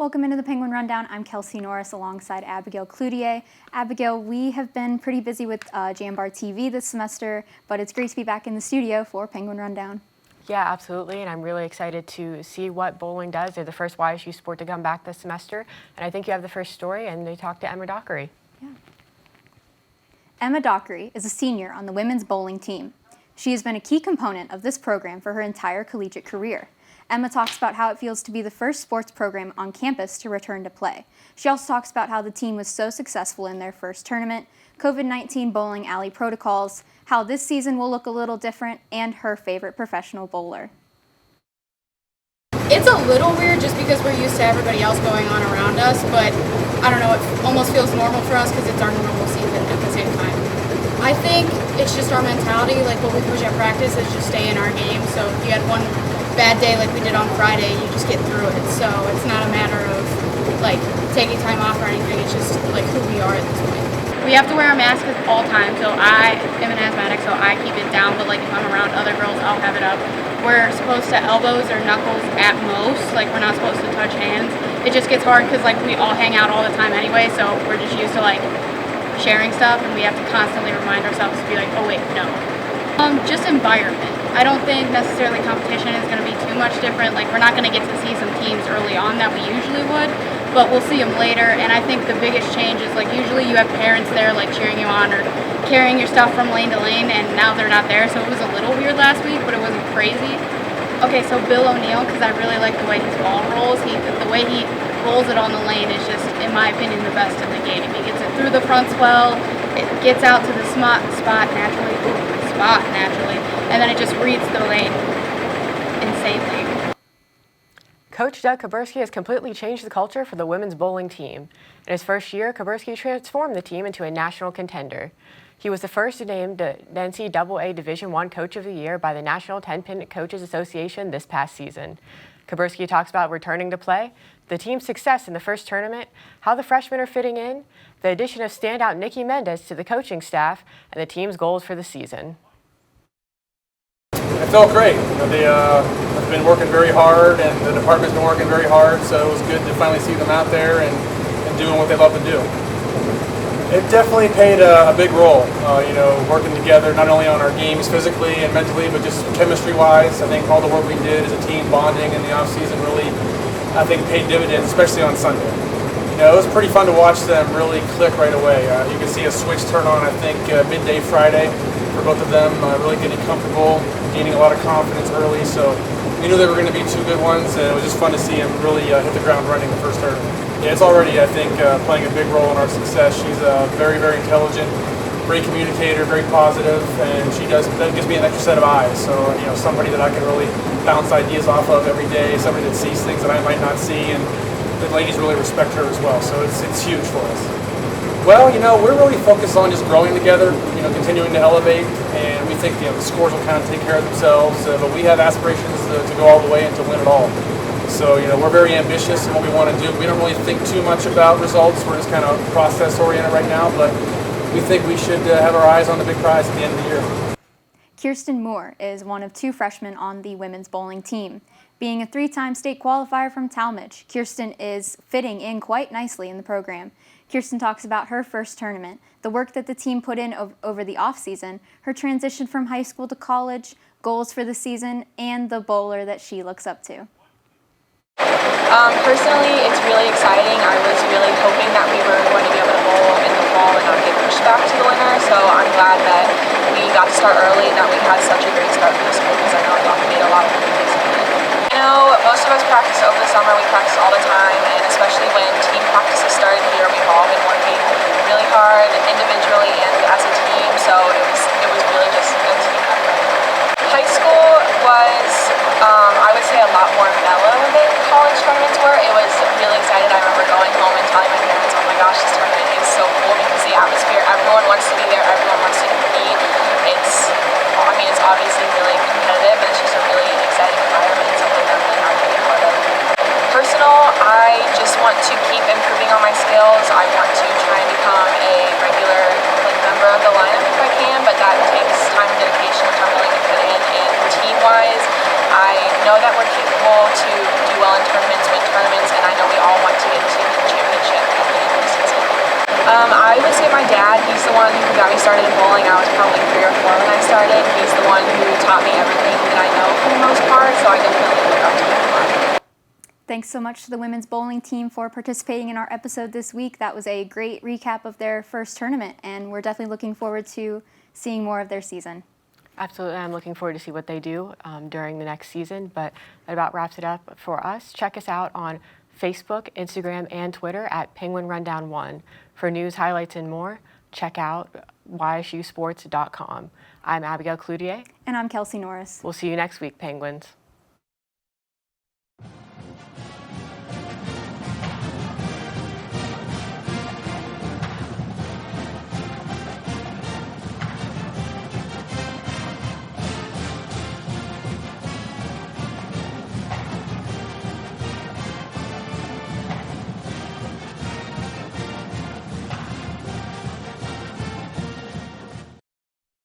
Welcome into the Penguin Rundown. I'm Kelsey Norris alongside Abigail Cloutier. Abigail, we have been pretty busy with Jambar TV this semester, but it's great to be back in the studio for Penguin Rundown. Yeah, absolutely, and I'm really excited to see what bowling does. They're the first YSU sport to come back this semester, and I think you have the first story, and they talked to Emma Dockery. Yeah. Emma Dockery is a senior on the women's bowling team. She has been a key component of this program for her entire collegiate career. Emma talks about how it feels to be the first sports program on campus to return to play. She also talks about how the team was so successful in their first tournament, COVID-19 bowling alley protocols, how this season will look a little different, and her favorite professional bowler. It's a little weird just because we're used to everybody else going on around us, but I don't know, it almost feels normal for us because it's our normal season at the same time. I think it's just our mentality, like what we push at practice is just stay in our game. So if you had one bad day like we did on Friday, you just get through it. So it's not a matter of like taking time off or anything, it's just like who we are at this point. We have to wear a mask at all times, so I am an asthmatic, so I keep it down, but like if I'm around other girls, I'll have it up. We're supposed to elbows or knuckles at most, like we're not supposed to touch hands. It just gets hard because like we all hang out all the time anyway, so we're just used to like sharing stuff, and we have to constantly remind ourselves to be like, oh wait, no. Just environment. I don't think necessarily competition is going to be too much different. Like we're not going to get to see some teams early on that we usually would, but we'll see them later. And I think the biggest change is like usually you have parents there like cheering you on or carrying your stuff from lane to lane, and now they're not there. So it was a little weird last week, but it wasn't crazy. Okay, so Bill O'Neill, because I really like the way his ball rolls. The way he rolls it on the lane is just, in my opinion, the best in the game. He gets it through the fronts well. It gets out to the spot naturally. And then it just reads the lane insanely. Coach Doug Kaburski has completely changed the culture for the women's bowling team. In his first year, Kaburski transformed the team into a national contender. He was the first to name the NCAA Division I Coach of the Year by the National 10-Pin Coaches Association this past season. Kaburski talks about returning to play, the team's success in the first tournament, how the freshmen are fitting in, the addition of standout Nikki Mendez to the coaching staff, and the team's goals for the season. It felt great. They have been working very hard, and the department's been working very hard, so it was good to finally see them out there and doing what they love to do. It definitely played a big role, working together not only on our games physically and mentally, but just chemistry-wise. I think all the work we did as a team, bonding in the off-season, really, I think, paid dividends, especially on Sunday. It was pretty fun to watch them really click right away. You can see a switch turn on, I think, midday Friday for both of them, really getting comfortable, gaining a lot of confidence early. So we knew they were going to be two good ones, and it was just fun to see them really hit the ground running the first tournament. Yeah, it's already, I think, playing a big role in our success. She's very, very intelligent, great communicator, very positive, and that gives me an extra set of eyes. So, somebody that I can really bounce ideas off of every day, somebody that sees things that I might not see, and the ladies really respect her as well. So it's huge for us. Well, we're really focused on just growing together, continuing to elevate, and we think the scores will kind of take care of themselves, but we have aspirations to go all the way and to win it all. So, we're very ambitious in what we want to do. We don't really think too much about results. We're just kind of process-oriented right now, but we think we should have our eyes on the big prize at the end of the year. Kirsten Moore is one of two freshmen on the women's bowling team. Being a three-time state qualifier from Talmadge, Kirsten is fitting in quite nicely in the program. Kirsten talks about her first tournament, the work that the team put in over the off-season, her transition from high school to college, goals for the season, and the bowler that she looks up to. Personally, it's really exciting. I was really hoping that we were going to be able to bowl in the fall and not get pushed back to the winter, so I'm glad that we got to start early and that we had such a great start for the school because I know we made a lot of people disappointed. Most of us practice over the summer. We practice all the time, and especially when team practices started here, we've all been working really hard individually and as a team, so it was really just a team effort. High school was, I would say, a lot more mellow than college tournaments were. It was really excited. I remember going home and telling my parents, oh my gosh, this tournament is so cool because the atmosphere, everyone wants to be there, everyone wants to compete. It's obviously really competitive, and it's just a really exciting environment and something that I'm really happy to be a part of. Personal, I just want to keep improving on my skills. I want to try and become a regular member of the lineup if I can, but that takes time and dedication, which I'm willing to put in. And team-wise, I know that we're capable to do well in tournaments, win tournaments, and I know we all want got me started in bowling. I was probably 3 or 4 when I started. He's the one who taught me everything that I know for the most part, so I definitely look up to him a lot. Thanks so much to the women's bowling team for participating in our episode this week. That was a great recap of their first tournament, and we're definitely looking forward to seeing more of their season. Absolutely, I'm looking forward to see what they do during the next season, but that about wraps it up for us. Check us out on Facebook, Instagram, and Twitter at Penguin Rundown 1. For news, highlights, and more, check out ysusports.com. I'm Abigail Cloutier. And I'm Kelsey Norris. We'll see you next week, Penguins.